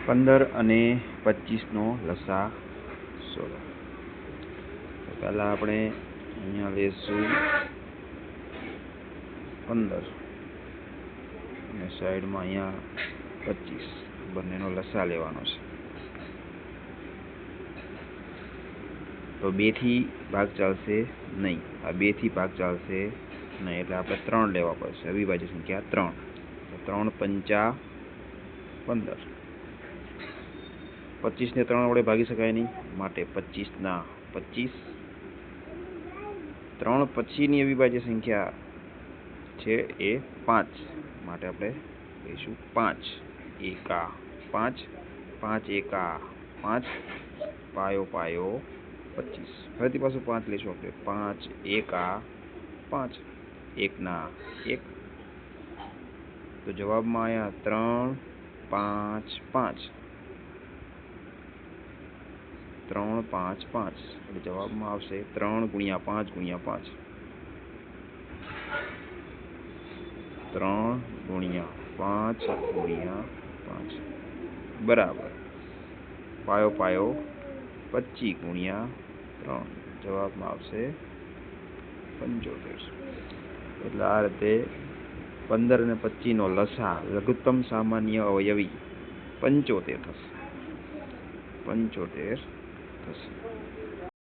15 અને 25નો લસા શોધો. તો પહેલાં આપણે અહીંયા લેશું 15 અને સાઈડમાં અહીંયા 25, બંનેનો લસા લેવાનો છે. તો 2 થી ભાગ ચાલશે નહીં, આ 2 થી ભાગ ચાલશે નહીં, એટલે આપણે 3 લેવા પડશે. અવિભાજ્ય સંખ્યા 3. તો 3 પંચા 15. 25ને 3 વડે ભાગી શકાય નહીં, માટે 25 ના 25. 3 પછીની અવિભાજ્ય સંખ્યા છે એ 5, માટે આપણે લઈશું 5 એકા 5, 5 એકા 5, પાયો પાયો 25. ફરીથી પાછું 5 લઈશું આપણે. 5 એકા 5, 1 ના 1. તો જવાબમાં અહીંયા 3 5 5, 3 5 5, એટલે જવાબમાં આવશે 3 × 5 × 5. 3 × 5 × 5 બરાબર પાયો પાયો 25 × 3, જવાબમાં આવશે 75. એટલે આ રીતે 15 અને 25નો લસા લઘુત્તમ સામાન્ય અવયવી 75 થશે. 75 થશે.